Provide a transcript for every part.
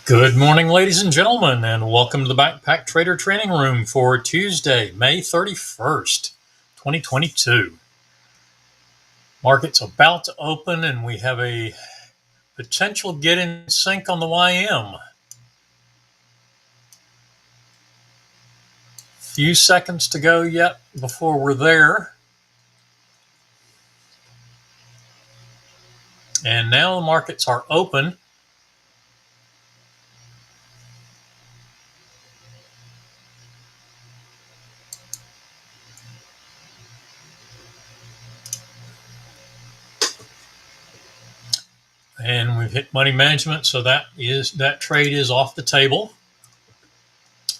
Good morning, ladies and gentlemen, and welcome to the Backpacktrader training room for Tuesday, May 31st, 2022. Market's about to open, and we have a potential get in sync on the YM. Few seconds to go yet before we're there. And now the markets are open. And we've hit money management, so that trade is off the table.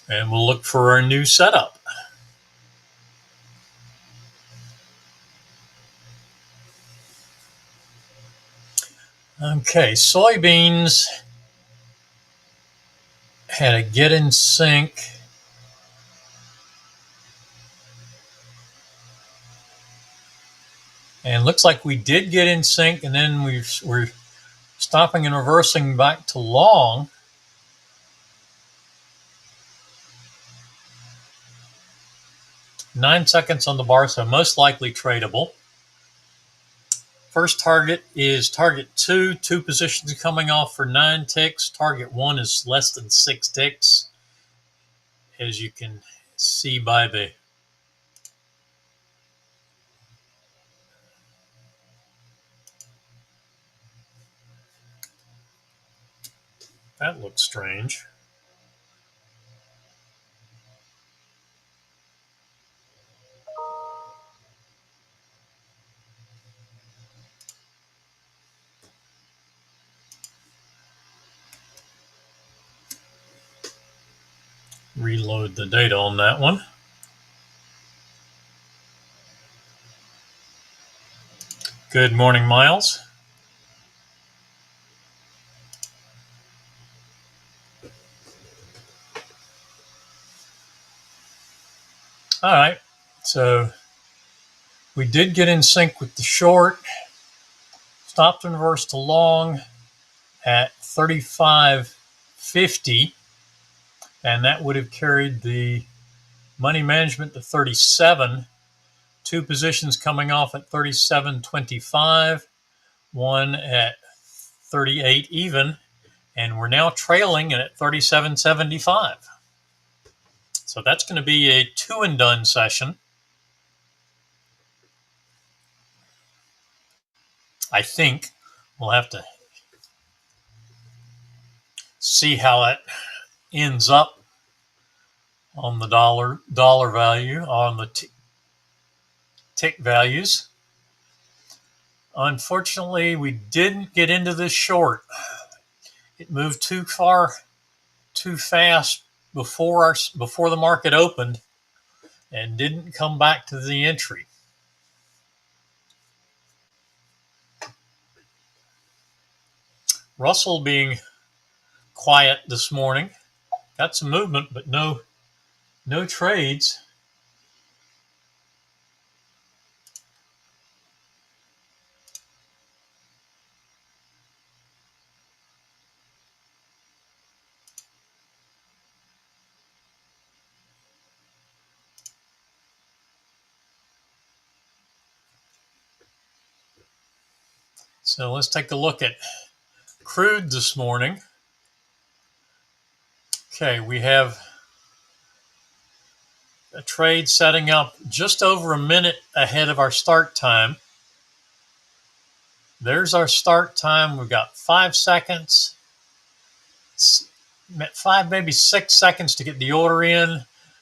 And we'll look for our new setup. Okay, soybeans had a get in sync. And looks like we did get in sync, and then we're stopping and reversing back to long. Nine seconds on the bar, so most likely tradable. First target is target 2. 2 positions coming off for 9 ticks. Target 1 is less than 6 ticks, as you can see by the that looks strange. Reload the data on that one. Good morning, Miles. All right, so we did get in sync with the short. Stopped and reversed to long at 35.50, and that would have carried the money management to 37. 2 positions coming off at 37.25, 1 at 38 even, and we're now trailing at 37.75. So that's going to be a 2 and done session. I think we'll have to see how it ends up on the dollar value, on the tick values. Unfortunately, we didn't get into this short. It moved too fast before the market opened and didn't come back to the entry. Russell being quiet this morning. Got some movement, but no trades. So let's take a look at crude this morning. Okay, we have a trade setting up just over a minute ahead of our start time. There's our start time. We've got 5 seconds, 5, maybe 6 seconds to get the order in.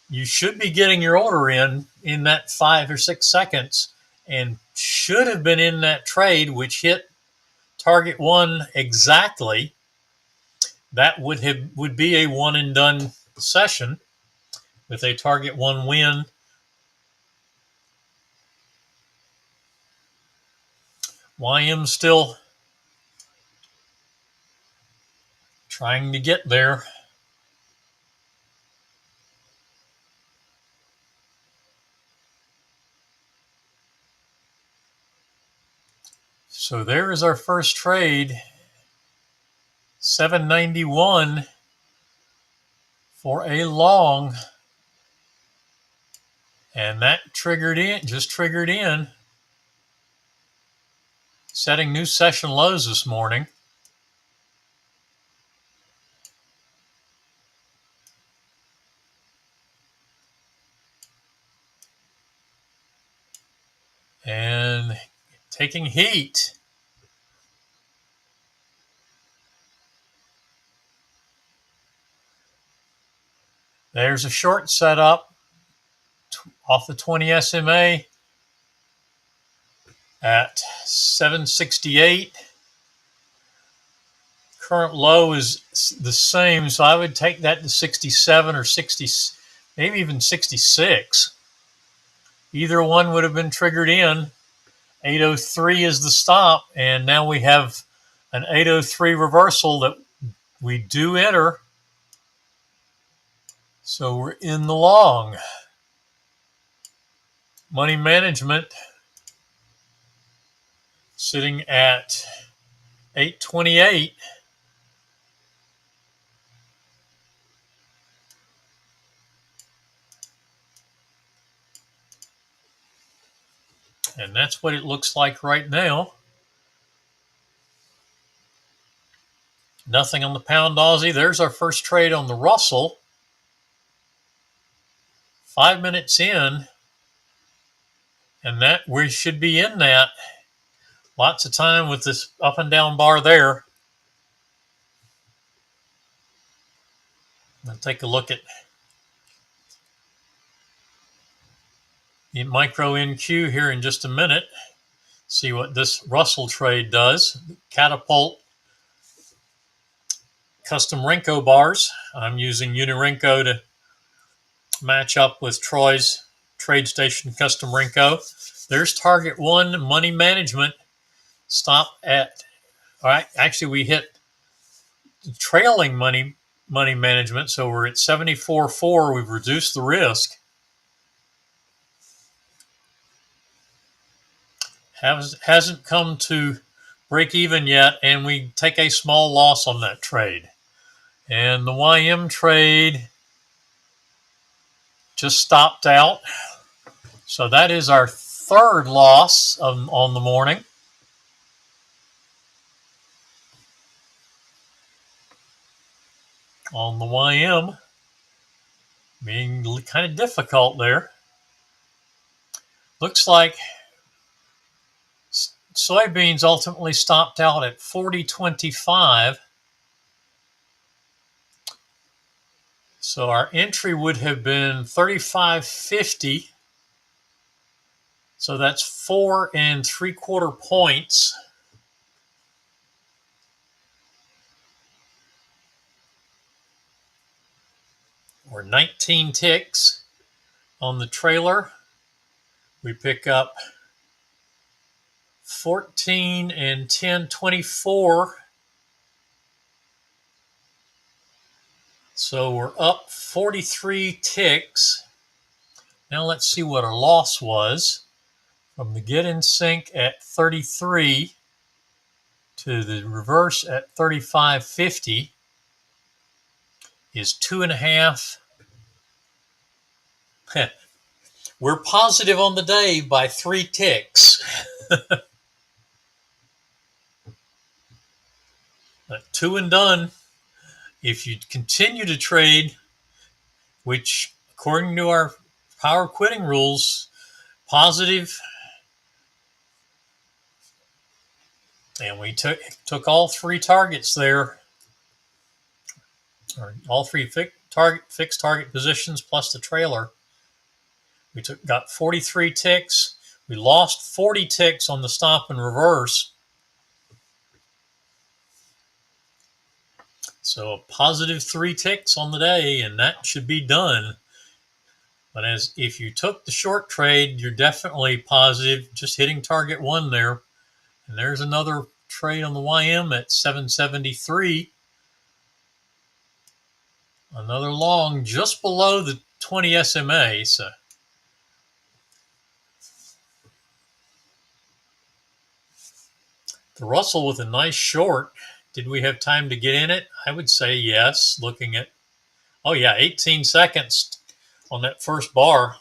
You should be getting your order in that 5 or 6 seconds, and should have been in that trade, which hit target 1 exactly. That would be a 1 and done session with a target 1 win. YM still trying to get there. So there is our first trade, 791. for a long. And that just triggered in, setting new session lows this morning. And taking heat. There's a short setup off the 20 SMA at 768. Current low is the same, so I would take that to 67 or 60, maybe even 66. Either one would have been triggered in. 803 is the stop, and now we have an 803 reversal that we do enter. So we're in the long. Money management sitting at 828. And that's what it looks like right now. Nothing on the pound Aussie. There's our first trade on the Russell. 5 minutes in. And that we should be in that. Lots of time with this up and down bar there. I'll take a look at the micro NQ here in just a minute. See what this Russell trade does. Catapult custom Renko bars. I'm using Unirenko to match up with Troy's TradeStation custom Renko. There's target one, money management. Stop at, all right, actually we hit trailing money management, so we're at 74.4. We've reduced the risk. Hasn't come to break even yet, and we take a small loss on that trade. And the YM trade just stopped out. So that is our third loss on the morning. On the YM, being kind of difficult there. Looks like soybeans ultimately stopped out at 40.25. So our entry would have been 35.50. So that's 4 3/4 points. Or 19 ticks on the trailer. We pick up 14 and 10, 24. So we're up 43 ticks. Now let's see what our loss was. From the get in sync at 33 to the reverse at 35.50 is 2.5. We're positive on the day by 3 ticks. Two and done. If you continue to trade, which according to our power quitting rules, positive, and we took all 3 targets there, or all 3 fixed target positions plus the trailer. We got 43 ticks. We lost 40 ticks on the stop and reverse. So a positive 3 ticks on the day, and that should be done. But if you took the short trade, you're definitely positive, just hitting target 1 there. And there's another trade on the YM at 773. Another long just below the 20 SMA. So the Russell with a nice short. Did we have time to get in it? I would say yes, looking at, Oh yeah, 18 seconds on that first bar.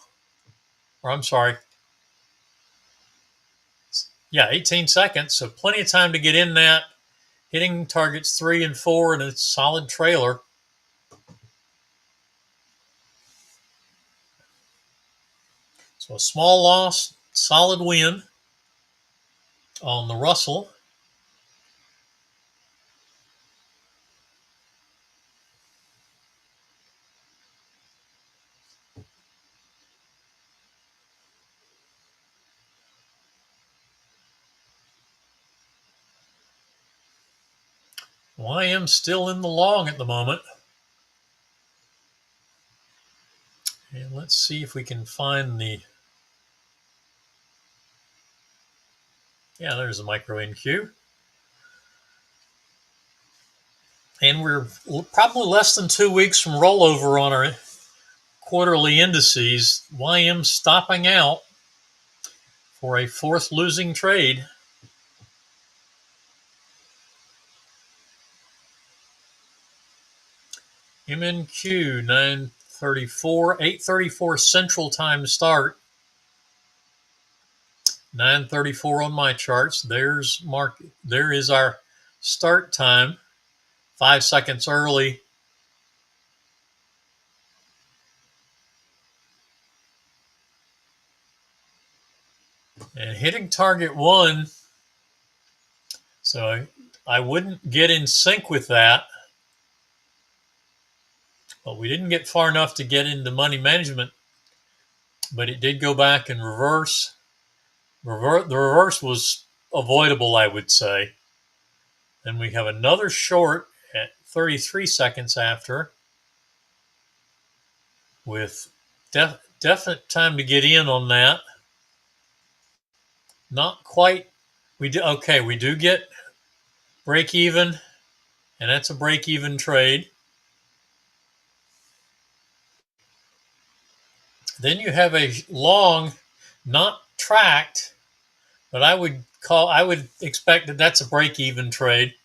Or I'm sorry. Yeah, 18 seconds. So plenty of time to get in that. Hitting targets 3 and 4 and a solid trailer. So a small loss, solid win on the Russell. YM still in the long at the moment. And let's see if we can find the... Yeah, there's a micro NQ. And we're probably less than 2 weeks from rollover on our quarterly indices. YM stopping out for a fourth losing trade. MNQ 934, 8:34 Central Time start. 9:34 on my charts. There is our start time. 5 seconds early. And hitting target 1. So I wouldn't get in sync with that. But we didn't get far enough to get into money management. But it did go back and reverse. The reverse was avoidable, I would say. Then we have another short at 33 seconds after, with definite time to get in on that. Not quite. We do get break even, and that's a break even trade. Then you have a long, not tracked, but I would expect that that's a break even trade.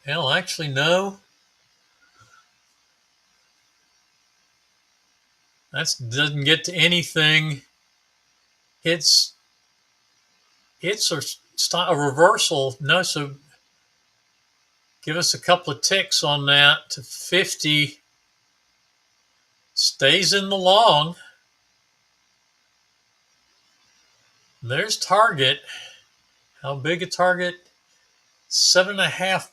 Well, actually, no. That doesn't get to anything. It's a reversal. No, so give us a couple of ticks on that to 50. Stays in the long. There's target. How big a target? 7.5.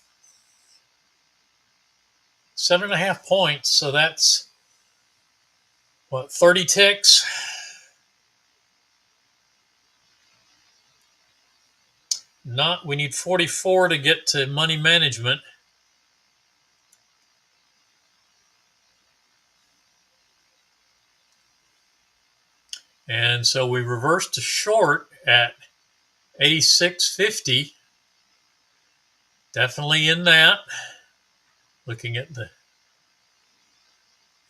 7.5 points. So that's what, 30 ticks? We need 44 to get to money management. And so we reversed to short at 86.50. Definitely in that. Looking at the...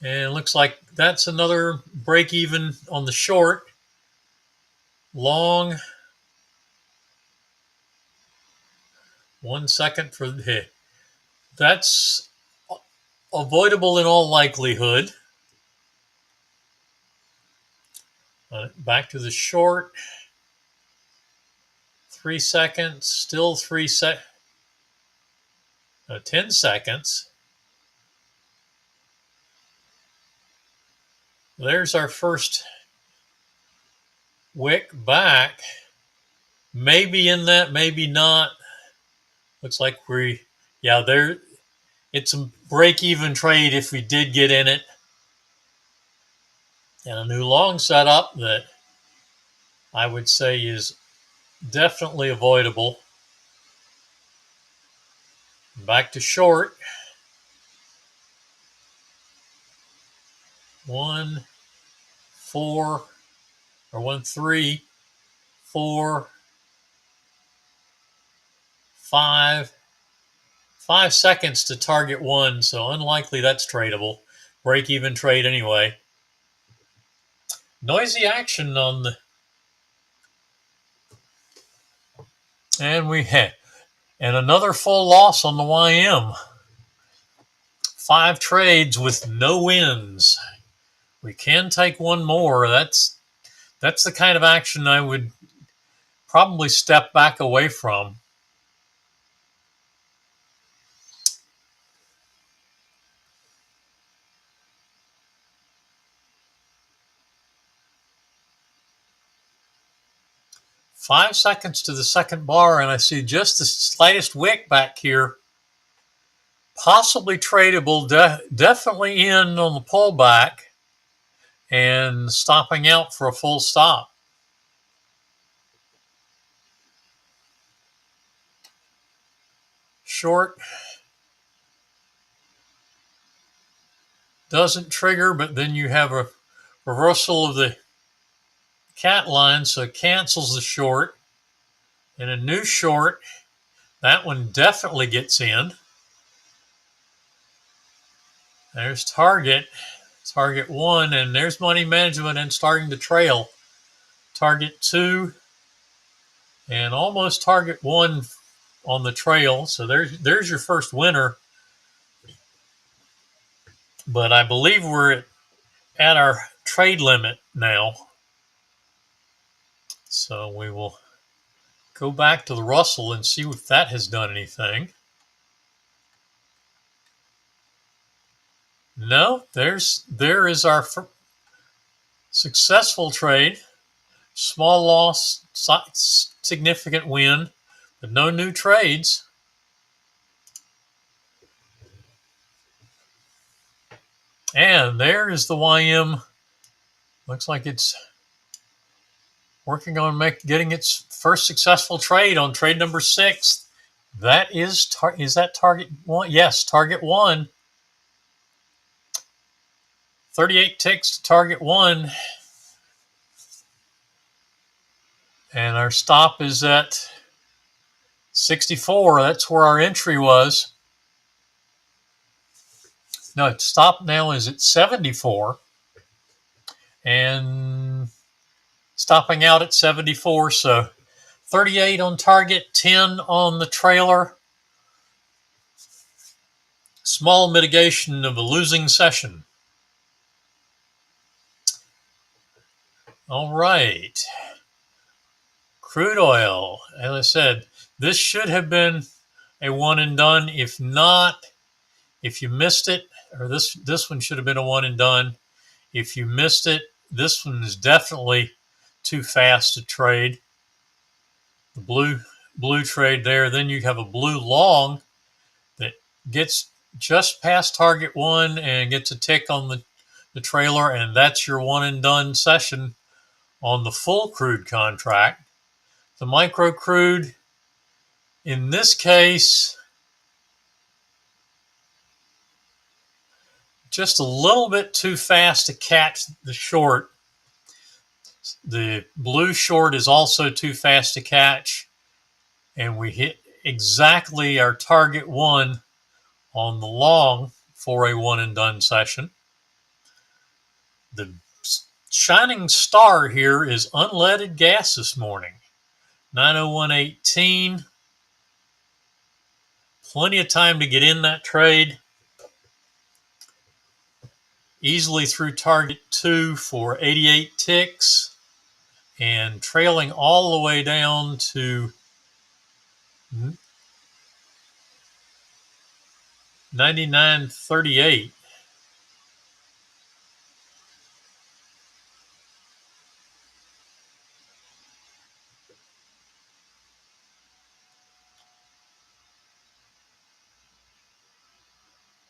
And it looks like that's another break even on the short. Long. 1 second for the hit. That's avoidable in all likelihood. Back to the short. 3 seconds. Still 10 seconds. There's our first wick back. Maybe in that, maybe not. Looks like it's a break-even trade if we did get in it. And a new long setup that I would say is definitely avoidable. Back to short. 1, 4, or 1, 3, 4, 5. 5 seconds to target 1, so unlikely that's tradable. Break-even trade anyway. Noisy action on the... And we had And another full loss on the YM. 5 trades with no wins. We can take one more. That's the kind of action I would probably step back away from. Five seconds to the second bar, and I see just the slightest wick back here. Possibly tradable, definitely in on the pullback, and stopping out for a full stop. Short doesn't trigger, but then you have a reversal of the cat line, so it cancels the short. And a new short, that one definitely gets in. There's target 1, and there's money management and starting to trail. Target 2 and almost target 1 on the trail. So there's your first winner. But I believe we're at our trade limit now. So we will go back to the Russell and see if that has done anything. No, there is our successful trade. Small loss, significant win, but no new trades. And there is the YM. Looks like it's working on getting its first successful trade on trade number 6. That is that target 1? Yes, target 1. 38 ticks to target 1. And our stop is at 64. That's where our entry was. No, stop now is at 74. And stopping out at 74. So 38 on target, 10 on the trailer. Small mitigation of a losing session. All right. Crude oil. As I said, this should have been a one and done. If not, if you missed it, or this one should have been a one and done. If you missed it, this one is definitely too fast to trade. The blue trade there. Then you have a blue long that gets just past target 1 and gets a tick on the trailer, and that's your one and done session on the full crude contract. The micro crude, in this case, just a little bit too fast to catch the short. The blue short is also too fast to catch, and we hit exactly our target 1 on the long for a one and done session. The shining star here is unleaded gas this morning. 901.18. Plenty of time to get in that trade. Easily through target 2 for 88 ticks. And trailing all the way down to 99.38.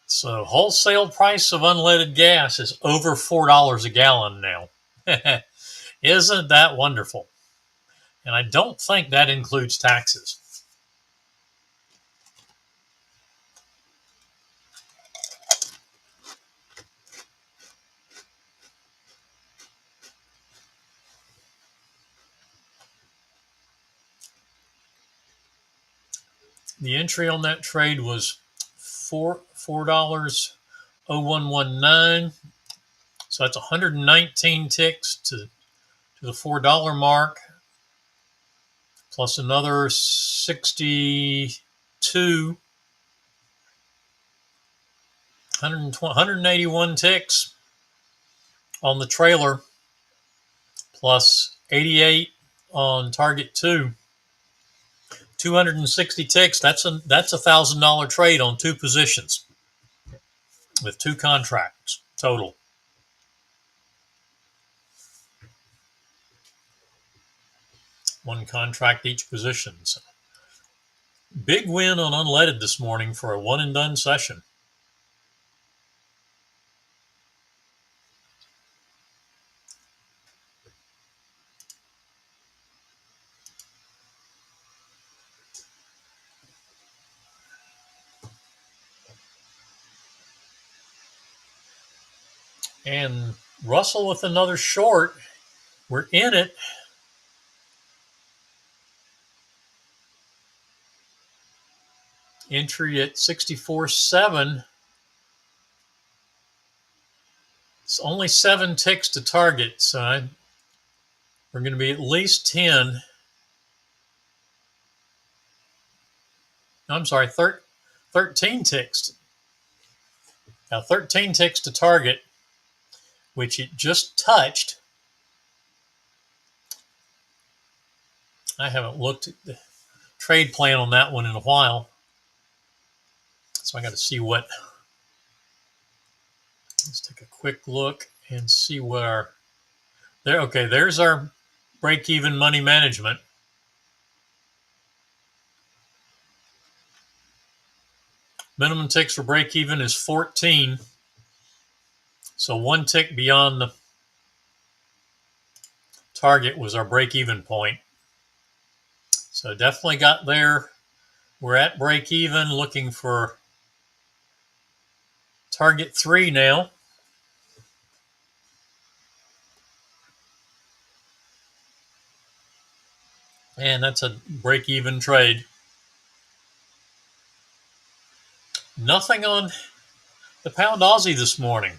So wholesale price of unleaded gas is over $4 a gallon now. Isn't that wonderful? And I don't think that includes taxes. The entry on that trade was $4.0119. So that's 119 ticks to the $4 mark, plus another 60 2, 181 ticks on the trailer, plus 88 on target 2. 260 ticks. That's a $1,000 trade on 2 positions with 2 contracts total. One contract each position. So big win on unleaded this morning for a one and done session. And Russell with another short. We're in it. Entry at 64.7. It's only 7 ticks to target, so we're going to be at least 10. I'm sorry, 13 ticks. Now 13 ticks to target, which it just touched. I haven't looked at the trade plan on that one in a while, so I got to see what. Let's take a quick look and see what our there. Okay, there's our break-even money management. Minimum ticks for break-even is 14, so 1 tick beyond the target was our break-even point. So definitely got there. We're at break-even, looking for target 3 now. And that's a break-even trade. Nothing on the pound Aussie this morning.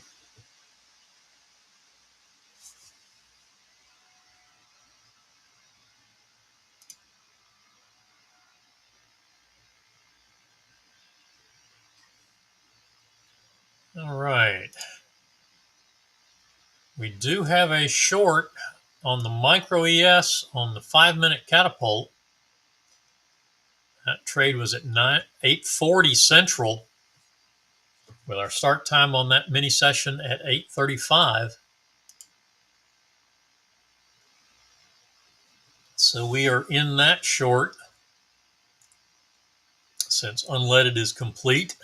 All right. We do have a short on the micro ES on the 5-minute catapult. That trade was at 8:40 Central, with our start time on that mini session at 8:35. So we are in that short since unleaded is complete.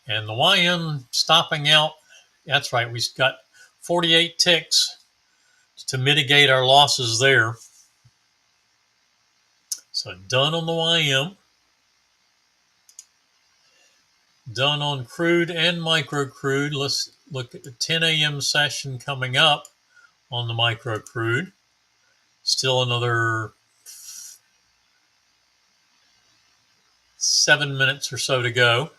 And the YM stopping out. That's right. We've got 48 ticks to mitigate our losses there. So done on the YM. Done on crude and micro crude. Let's look at the 10 a.m. session coming up on the micro crude. Still another 7 minutes or so to go.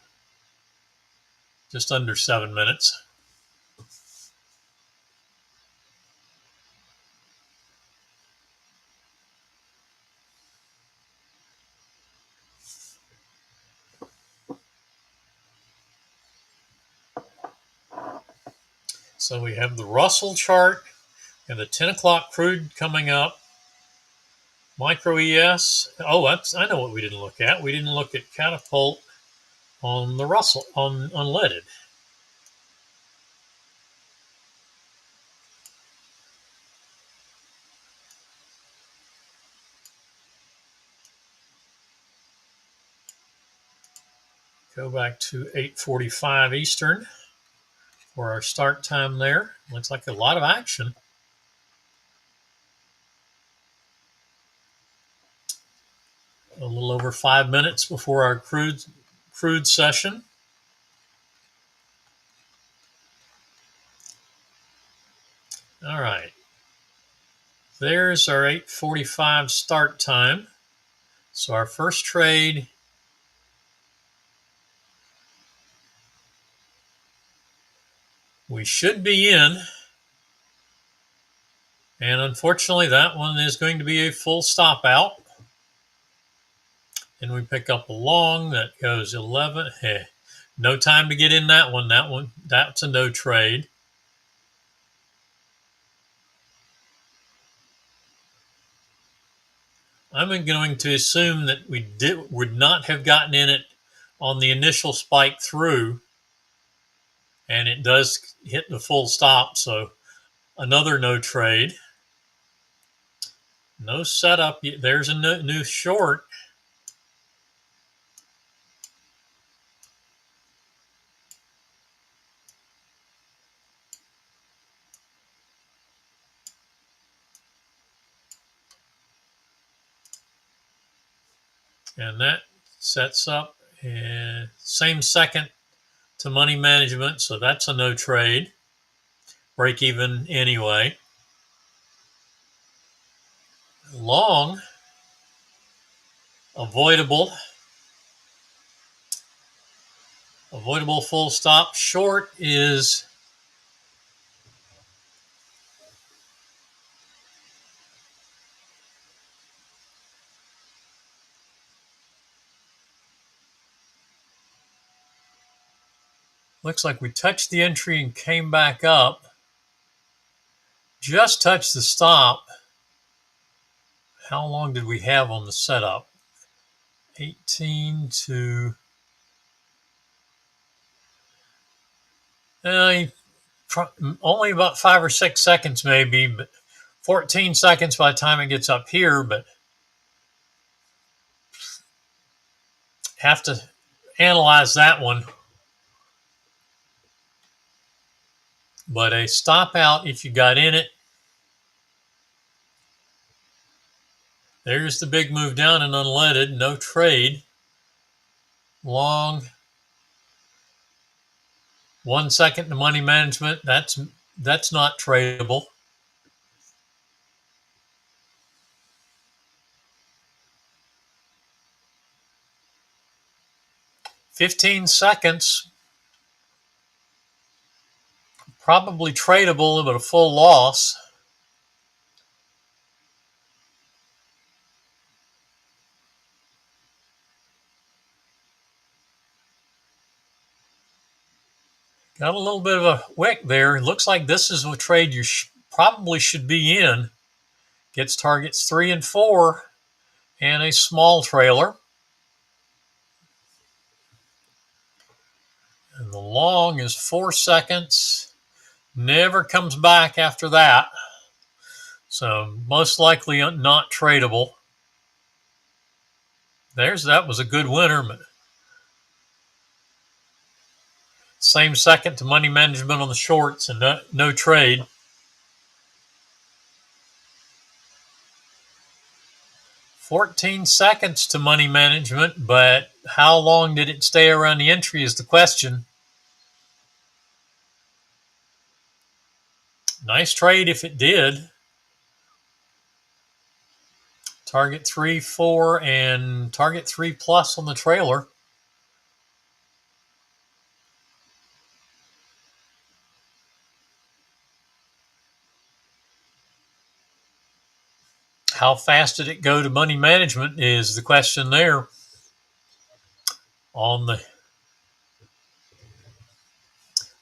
Just under 7 minutes. So we have the Russell chart and the 10 o'clock crude coming up. Micro ES. Oh, I know what we didn't look at. We didn't look at catapult on the Russell on unleaded. Go back to 8:45 Eastern for our start time there. Looks like a lot of action. A little over 5 minutes before our crude session. All right. There's our 8:45 start time. So our first trade we should be in And unfortunately, that one is going to be a full stop out. And we pick up a long that goes 11. Hey, no time to get in that one. That's a no trade. I'm going to assume that we would not have gotten in it on the initial spike through, and it does hit the full stop. So another no trade. No setup. There's a new short. And that sets up same second to money management. So that's a no trade. Break even anyway. Long, avoidable full stop. Short is looks like we touched the entry and came back up. Just touched the stop. How long did we have on the setup? 18 to only about 5 or 6 seconds maybe, but 14 seconds by the time it gets up here, but have to analyze that one. But a stop out if you got in it. There's the big move down and unleaded, no trade. Long, 1 second to money management. That's not tradable. $15 seconds, probably tradable, but a full loss. Got a little bit of a wick there. It looks like this is a trade you probably should be in. Gets targets 3 and 4 and a small trailer. And the long is 4 seconds. Never comes back after that. So most likely not tradable. That was a good winner. But same second to money management on the shorts and no trade. 14 seconds to money management, but how long did it stay around the entry is the question. Nice trade if it did. Target 3, 4, and target 3 plus on the trailer. How fast did it go to money management is the question there. On the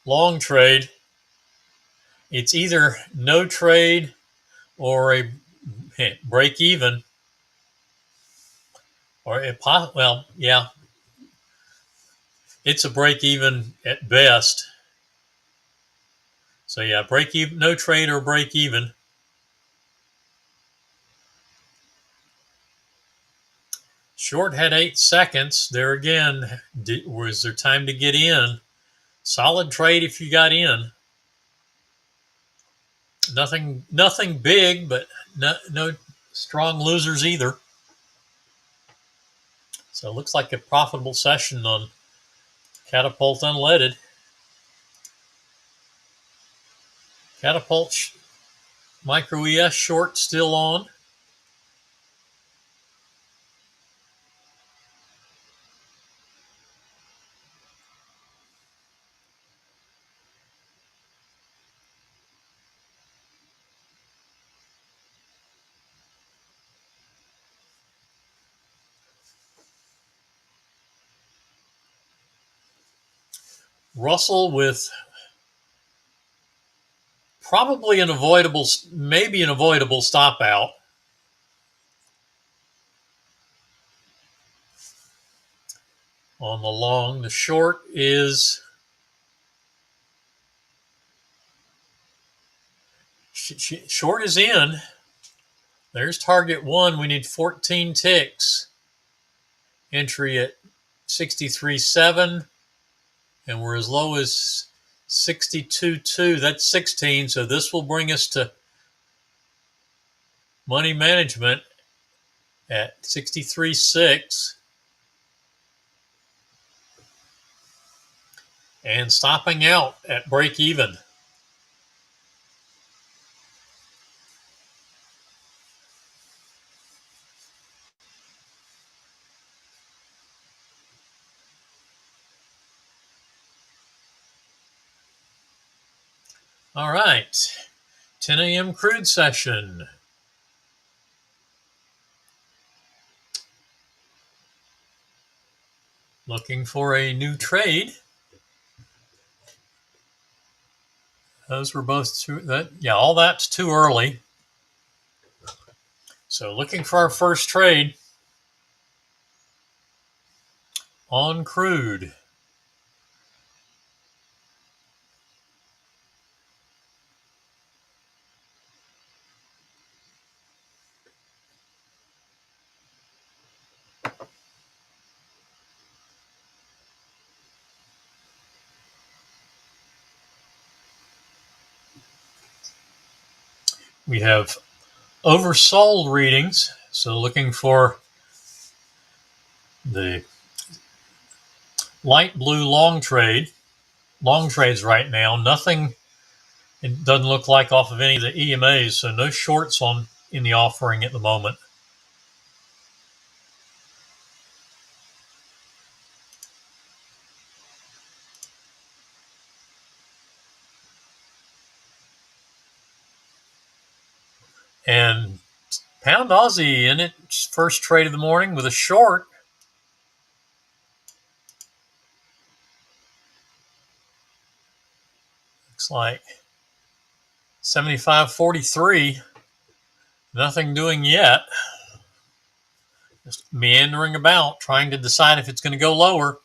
long trade, it's either no trade or a break even. It's a break even at best. So yeah, break even, no trade or break even. Short had 8 seconds. There again, was there time to get in? Solid trade if you got in. Nothing big, but no strong losers either. So it looks like a profitable session on Catapult Unleaded. Catapult Micro ES short still on. Russell with probably an avoidable, maybe an avoidable stop out. On the long, the short is short is in. There's target one. We need 14 ticks. Entry at 63.7, and we're as low as 62.2. That's 16. So this will bring us to money management at 63.6 and stopping out at break even. All right, 10 a.m. crude session. Looking for a new trade. Those were both all that's too early. So looking for our first trade on crude. We have oversold readings, so looking for the light blue long trades right now. Nothing, it doesn't look like off of any of the EMAs, so no shorts in the offering at the moment. And pound Aussie in its first trade of the morning with a short. Looks like 75.43. Nothing doing yet. Just meandering about, trying to decide if it's going to go lower.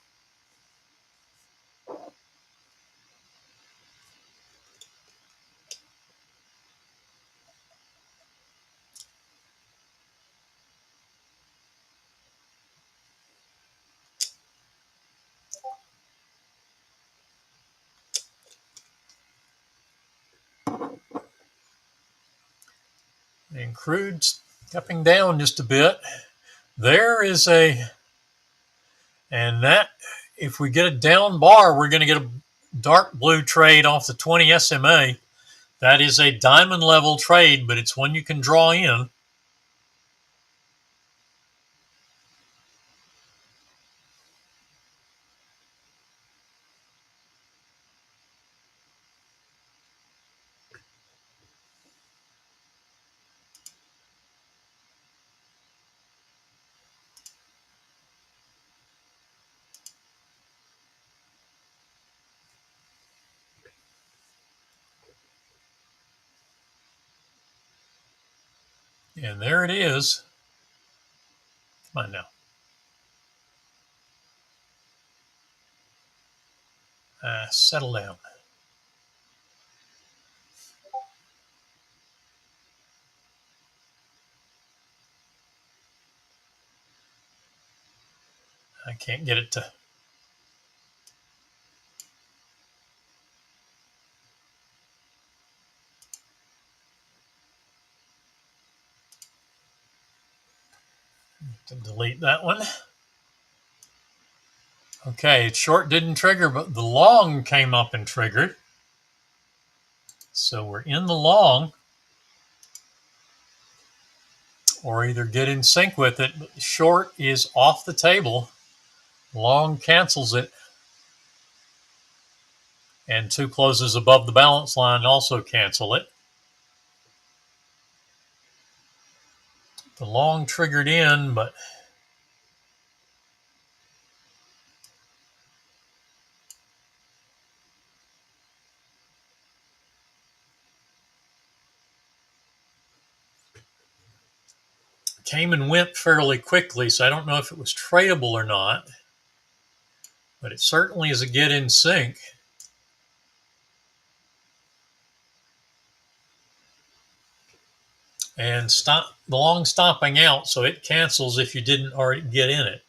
And crude's stepping down just a bit. There is and that, if we get a down bar, we're going to get a dark blue trade off the 20 SMA. That is a diamond level trade, but it's one you can draw in. And there it is. Come on now. Settle down. I can't get it to. To delete that one. Okay, short didn't trigger, but the long came up and triggered. So we're in the long, or either get in sync with it. But the short is off the table. Long cancels it. And two closes above the balance line also cancel it. The long triggered in, but came and went fairly quickly, so I don't know if it was tradable or not, but it certainly is a get in sync. And stop the long stopping out, so it cancels if you didn't already get in it.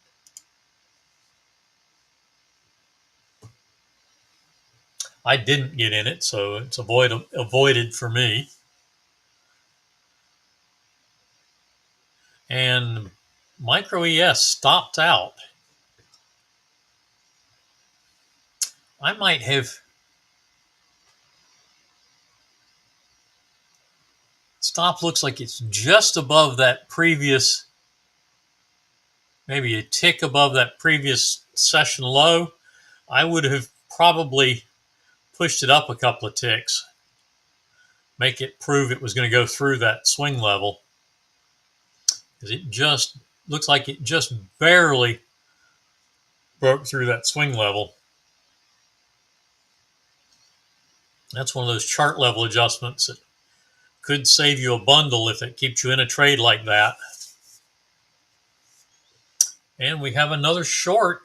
I didn't get in it, so it's avoided for me. And Micro ES stopped out. I might have stop looks like it's just above that previous, maybe a tick above that previous session low. I would have probably pushed it up a couple of ticks, make it prove it was going to go through that swing level. Because it just looks like it just barely broke through that swing level. That's one of those chart level adjustments that could save you a bundle if it keeps you in a trade like that. And we have another short,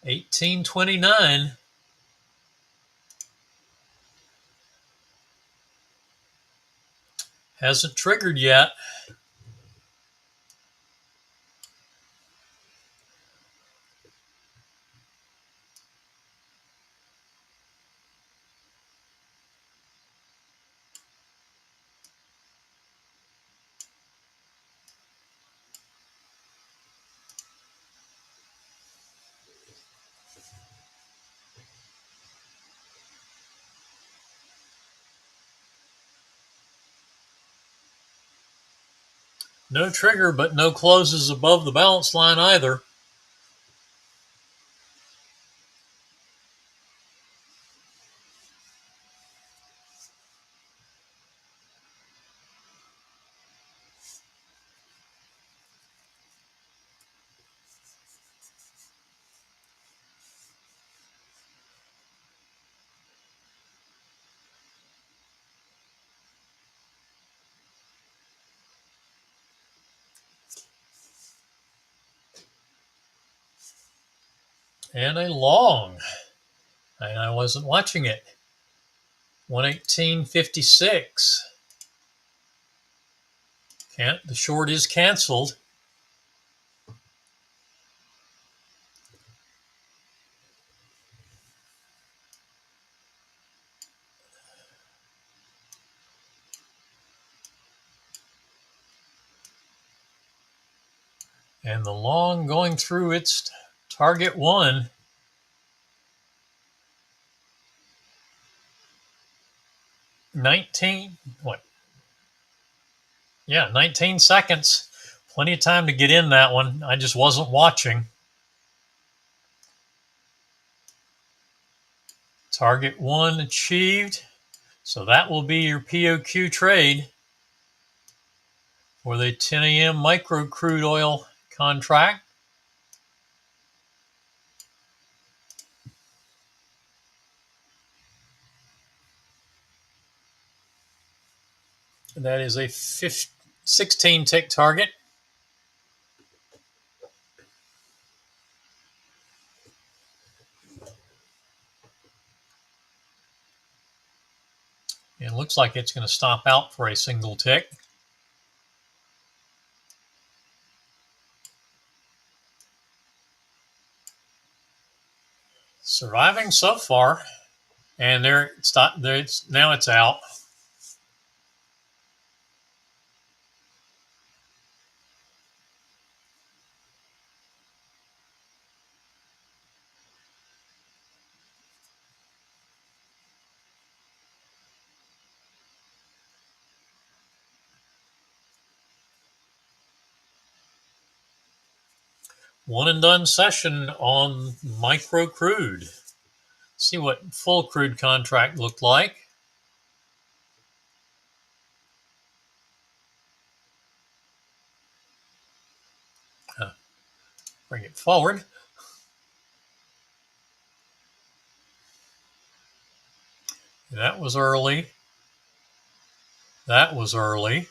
1829. Hasn't triggered yet. No trigger, but no closes above the balance line either. And a long, and I wasn't watching it, 118.56. The short is canceled. And the long going through its target one. 19 seconds. Plenty of time to get in that one. I just wasn't watching. Target one achieved. So that will be your POQ trade for the 10 a.m. micro crude oil contract. That is a 16 tick target. It looks like it's going to stop out for a single tick. Surviving so far. And now it's out. One and done session on micro crude. See what full crude contract looked like. Bring it forward. That was early. That was early.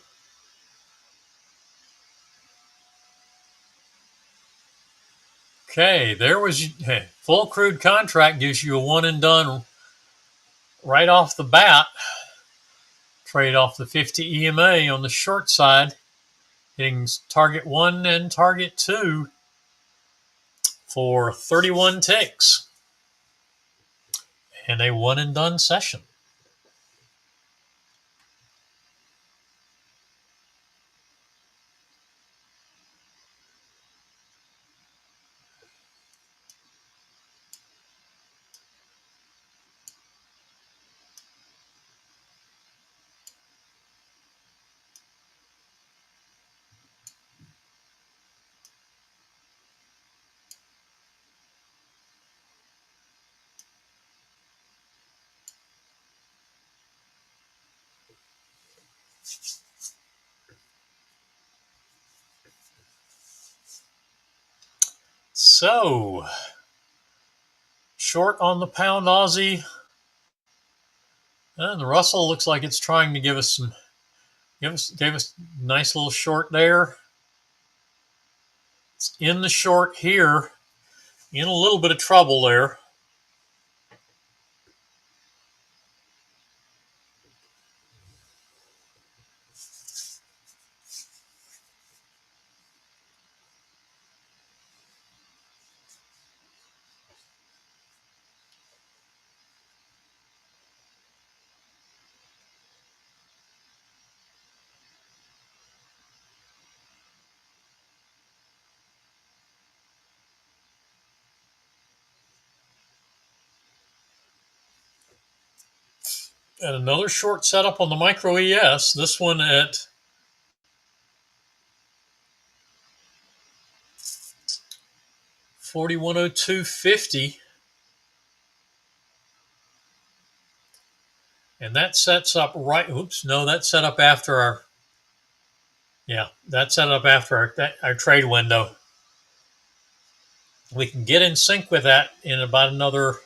Okay, there was full crude contract gives you a one and done right off the bat. Trade off the 50 EMA on the short side, hitting target 1 and target 2 for 31 ticks and a one and done session. So, short on the pound Aussie. And the Russell looks like it's trying to give us gave us a nice little short there. It's in the short here, in a little bit of trouble there. And another short setup on the micro ES, this one at 4102.50. And that sets up right, oops, no, that set up after our, that set up after our trade window. We can get in sync with that in about another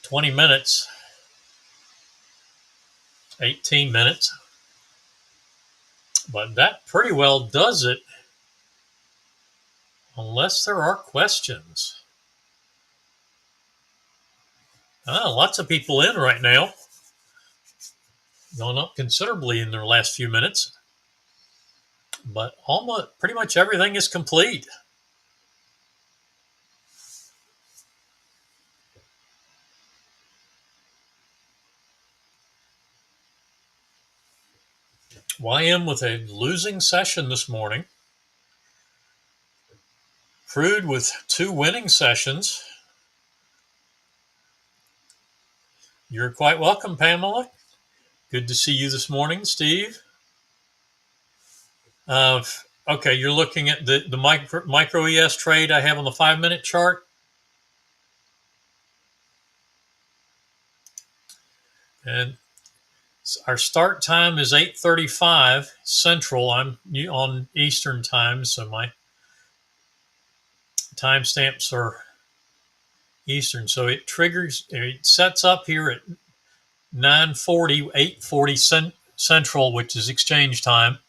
20 minutes, 18 minutes. But that pretty well does it, unless there are questions. Lots of people in right now. Going up considerably in their last few minutes. But pretty much everything is complete. YM with a losing session this morning. Crude with 2 winning sessions. You're quite welcome, Pamela. Good to see you this morning, Steve. Okay, you're looking at the micro ES trade I have on the 5-minute chart. And our start time is 8:35 Central. I'm on Eastern time, so my timestamps are Eastern. So it sets up here at 9:40, 8:40 Central, which is exchange time.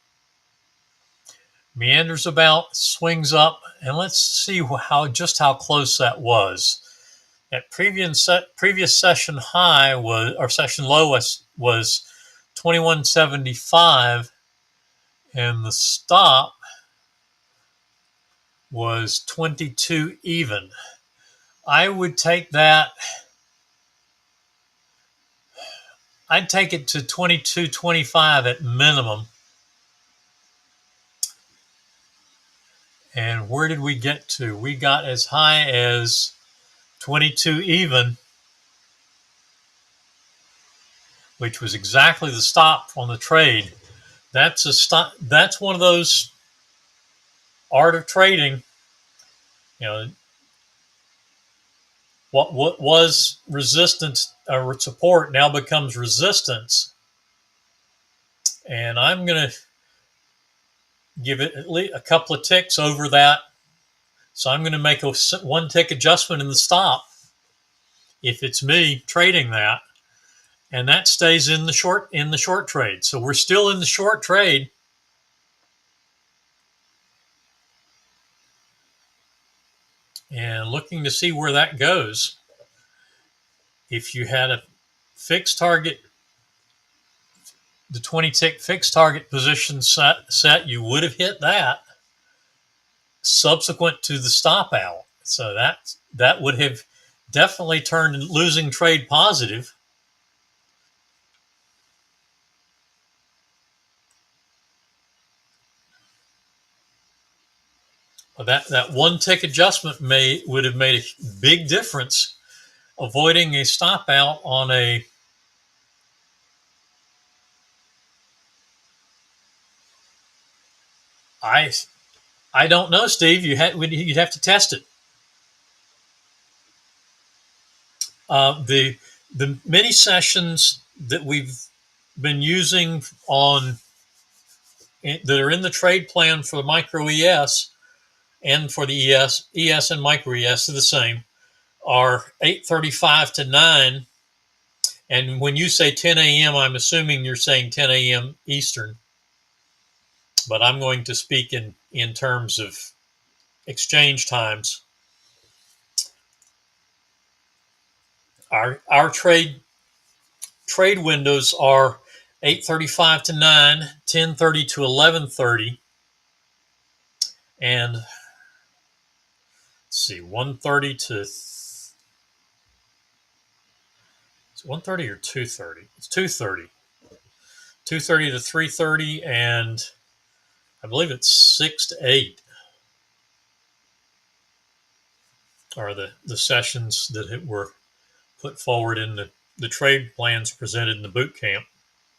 Meanders about, swings up, and let's see just how close that was. That previous session high session low was 2175, and the stop was 22 even. I would take that. I'd take it to 22.25 at minimum. And where did we get to? We got as high as 22 even, which was exactly the stop on the trade. That's a stop. That's one of those art of trading. What was resistance or support now becomes resistance. And I'm going to give it at least a couple of ticks over that. So I'm going to make a 1 tick adjustment in the stop if it's me trading that. And that stays in the short trade. So we're still in the short trade. and looking to see where that goes. If you had a fixed target, the 20 tick fixed target position set, you would have hit that subsequent to the stop out. So that would have definitely turned losing trade positive. That one tick adjustment would have made a big difference, avoiding a stop out on a I don't know, Steve. You'd have to test it. The mini sessions that we've been using that are in the trade plan for the micro ES and for the ES and micro ES are the same, are 8:35 to 9. And when you say 10 a.m., I'm assuming you're saying 10 a.m. Eastern. But I'm going to speak in terms of exchange times. Our trade windows are 8:35 to 9, 10:30 to 11:30, and let's see, 1:30 to 1:30 or 2:30. It's 2:30. 2:30 to 3:30, and I believe it's 6 to 8 are the sessions that were put forward in the trade plans presented in the boot camp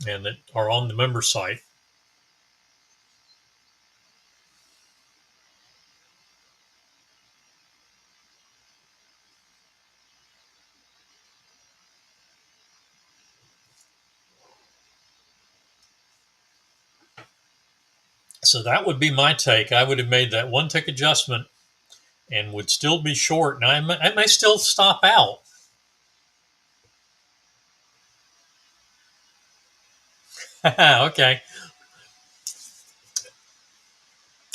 and that are on the member site. So that would be my take. I would have made that one tick adjustment and would still be short. Now, I may still stop out. Okay.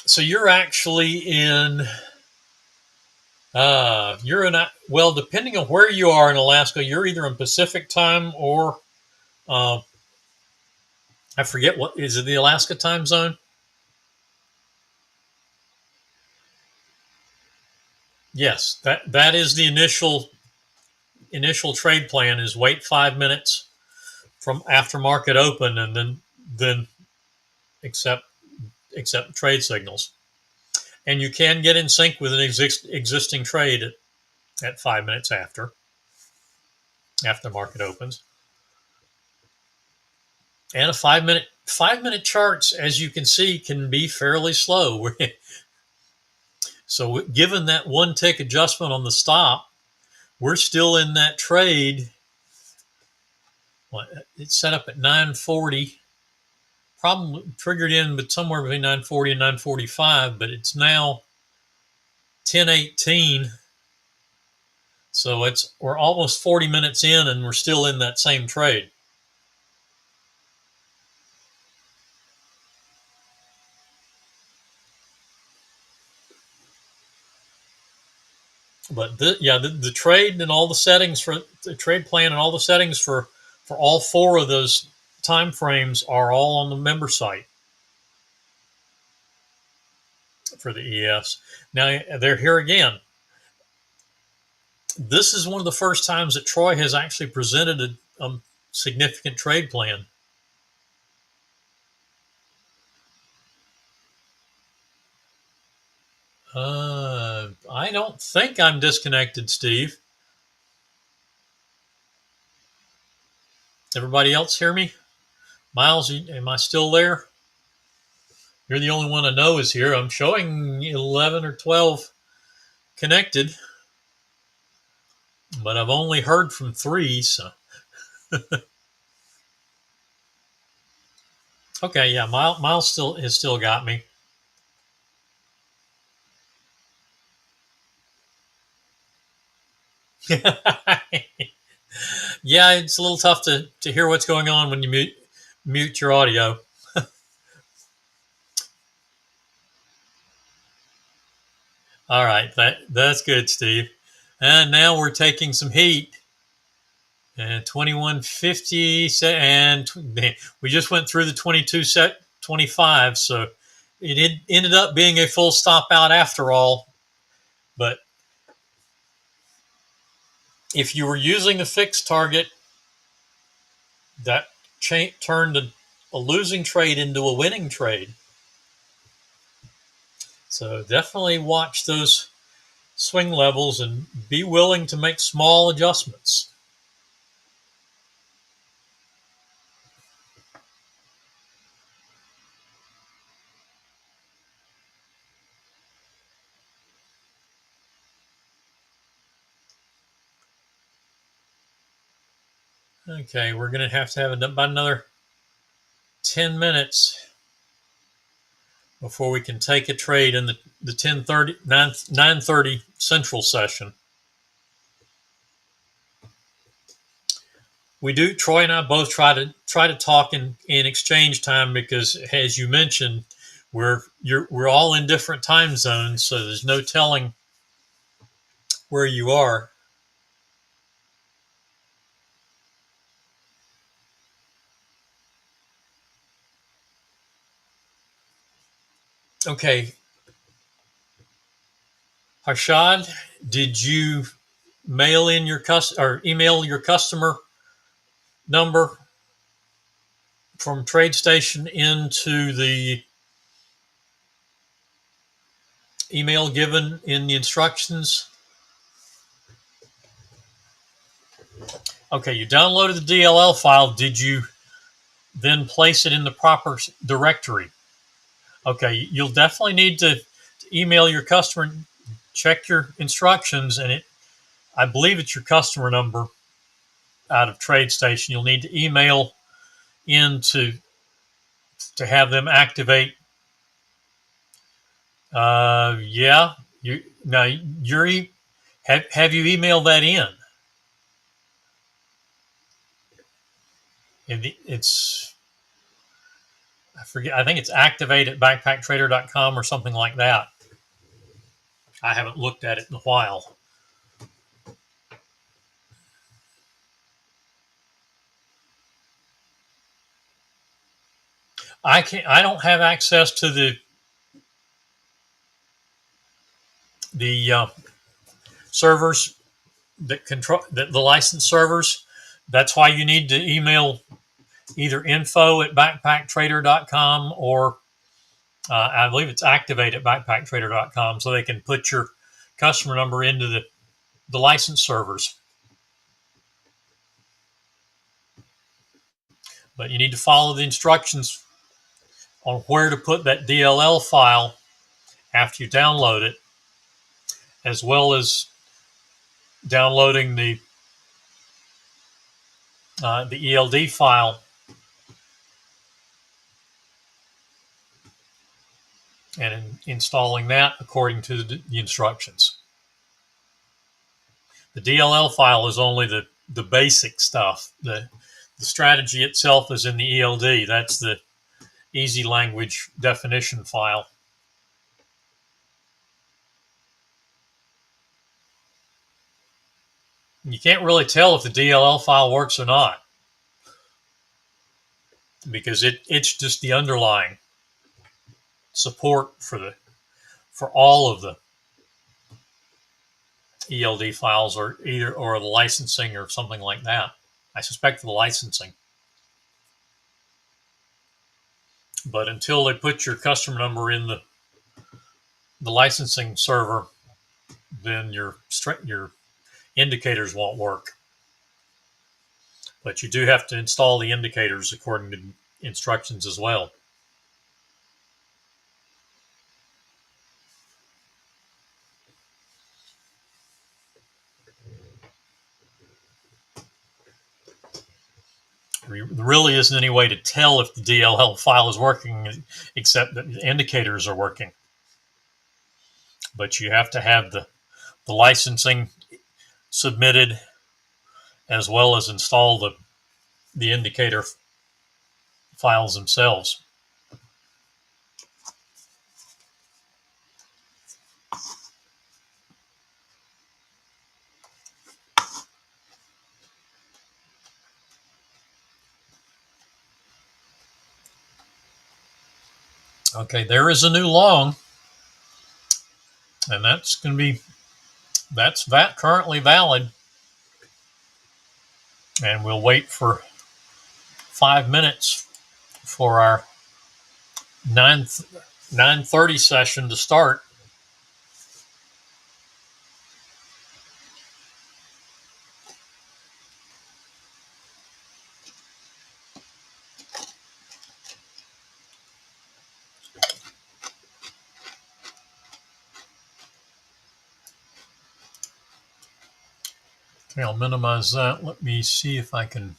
So you're actually well, depending on where you are in Alaska, you're either in Pacific time or I forget what is it, the Alaska time zone? Yes, that is the initial trade plan is wait 5 minutes from after market open and then accept trade signals. And you can get in sync with an existing trade at 5 minutes after the market opens. And a 5-minute charts, as you can see, can be fairly slow. So given that one tick adjustment on the stop, we're still in that trade. It's set up at 9:40, probably triggered in, but somewhere between 9:40 and 9:45. But it's now 10:18, so we're almost 40 minutes in, and we're still in that same trade. But the trade and all the settings for the trade plan and all the settings for all four of those time frames are all on the member site for the ES. Now they're here again. This is one of the first times that Troy has actually presented a significant trade plan. I don't think I'm disconnected, Steve. Everybody else hear me? Miles, am I still there? You're the only one I know is here. I'm showing 11 or 12 connected, but I've only heard from 3. So, okay, yeah, Miles has still got me. Yeah, it's a little tough to hear what's going on when you mute your audio. All right, that's good, Steve. And now we're taking some heat. And 2150, and we just went through the 22.25, so it ended up being a full stop out after all. But if you were using a fixed target, that turned a losing trade into a winning trade. So definitely watch those swing levels and be willing to make small adjustments. Okay, we're going to have about another 10 minutes before we can take a trade in the 9:30 Central session. We do. Troy and I both try to talk in exchange time because, as you mentioned, we're all in different time zones, so there's no telling where you are. Okay, Harshad, did you mail in your or email your customer number from TradeStation into the email given in the instructions? Okay, you downloaded the DLL file. Did you then place it in the proper directory? Okay, you'll definitely need to email your customer, check your instructions, and I believe it's your customer number out of TradeStation. You'll need to email in to have them activate. Yeah, you now have you emailed that in? It's I forget. I think it's activate at backpacktrader.com or something like that. I haven't looked at it in a while. I don't have access to the servers that control the license servers. That's why you need to email either info at backpacktrader.com or I believe it's activate at backpacktrader.com so they can put your customer number into the license servers. But you need to follow the instructions on where to put that DLL file after you download it, as well as downloading the ELD file and installing that according to the instructions. The DLL file is only the basic stuff. The strategy itself is in the ELD. That's the easy language definition file. You can't really tell if the DLL file works or not because it's just the underlying support for all of the ELD files or the licensing or something like that. I suspect the licensing. But until they put your customer number in the licensing server, then your indicators won't work. But you do have to install the indicators according to instructions as well. There really isn't any way to tell if the DLL file is working except that the indicators are working. But you have to have the licensing submitted as well as install the indicator files themselves. Okay, there is a new long, and that's going to be, that's currently valid. And we'll wait for 5 minutes for our 9:30 session to start. Okay, I'll minimize that. Let me see if I can.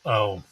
Oh,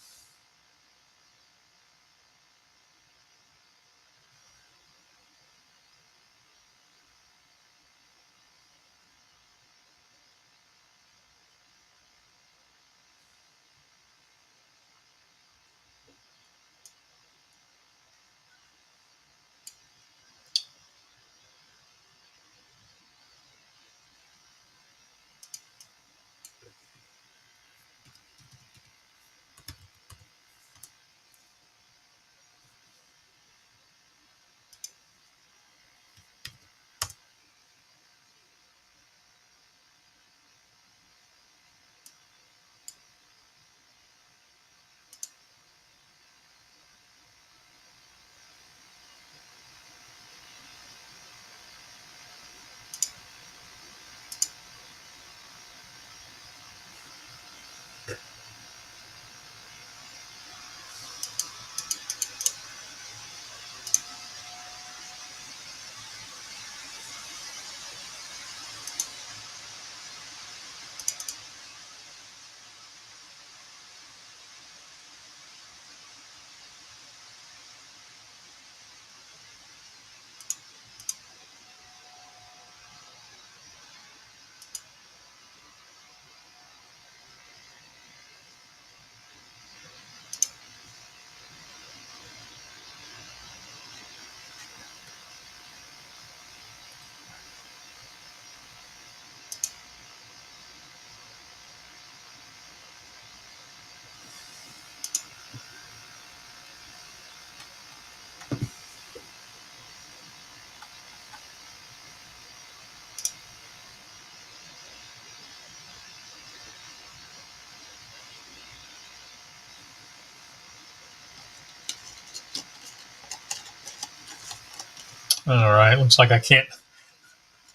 all right. Looks like I can't.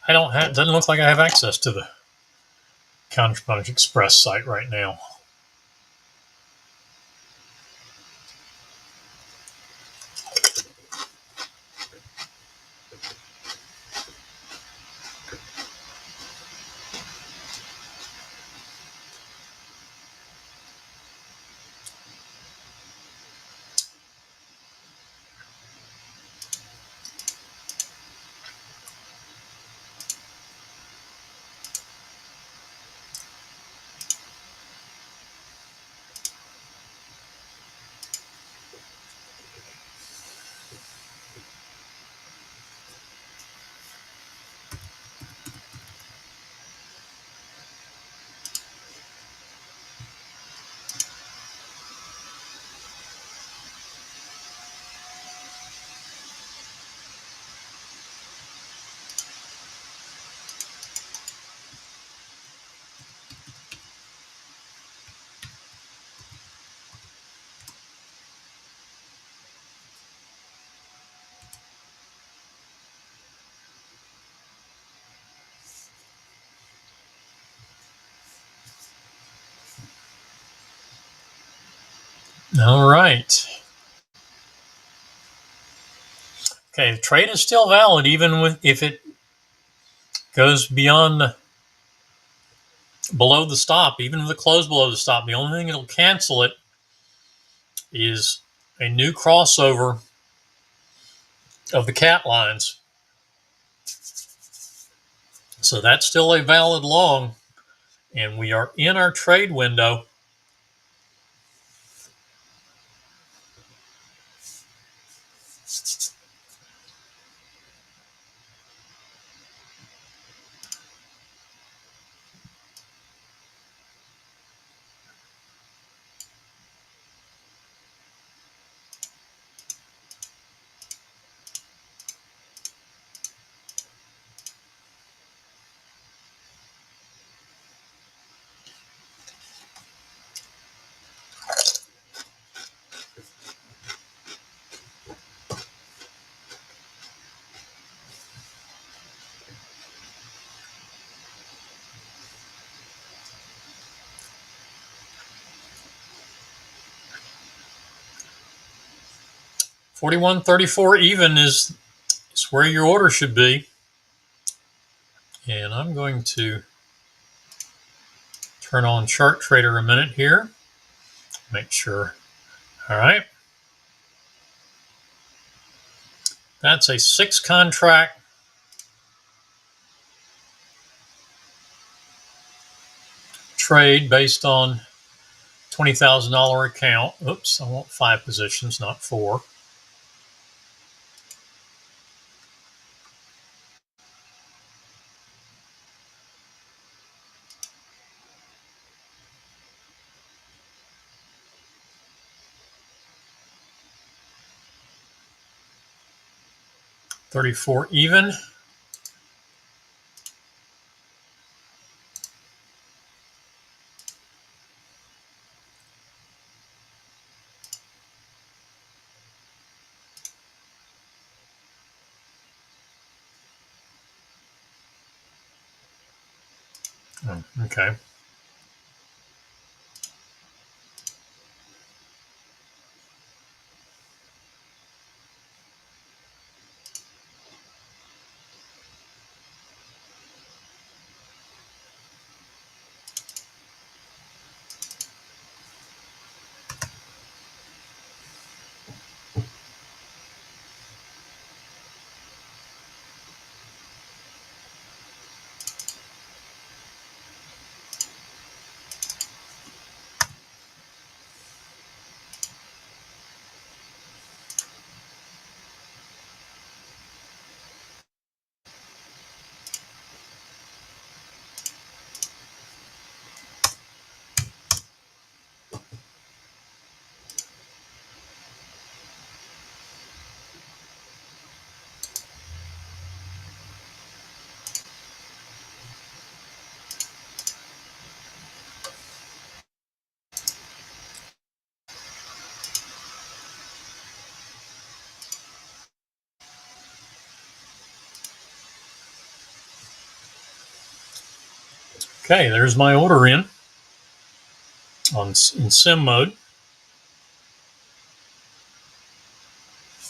I don't have. Doesn't look like I have access to the Counterpunch Express site right now. All right. Okay, the trade is still valid even if it goes beyond below the stop, even if it closed below the stop. The only thing that'll cancel it is a new crossover of the cat lines. So that's still a valid long, and we are in our trade window. $41.34 even is where your order should be. And I'm going to turn on Chart Trader a minute here. Make sure. All right. That's a 6 contract trade based on $20,000 account. Oops, I want 5 positions, not 4. $34 even. Oh, okay. Okay, there's my order in sim mode.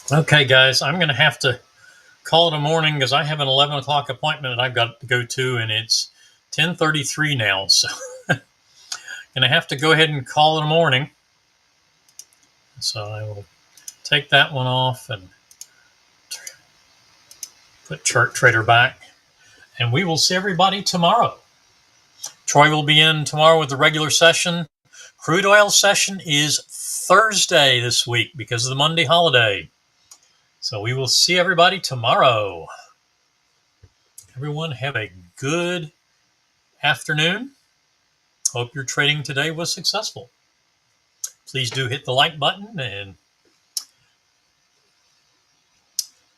Okay, guys, I'm going to have to call it a morning because I have an 11 o'clock appointment that I've got to go to, and it's 10:33 now. So I'm going to have to go ahead and call it a morning. So I will take that one off and put Chart Trader back. And we will see everybody tomorrow. Troy will be in tomorrow with the regular session. Crude oil session is Thursday this week because of the Monday holiday. So we will see everybody tomorrow. Everyone have a good afternoon. Hope your trading today was successful. Please do hit the like button and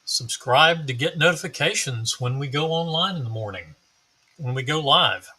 subscribe to get notifications when we go online in the morning, when we go live.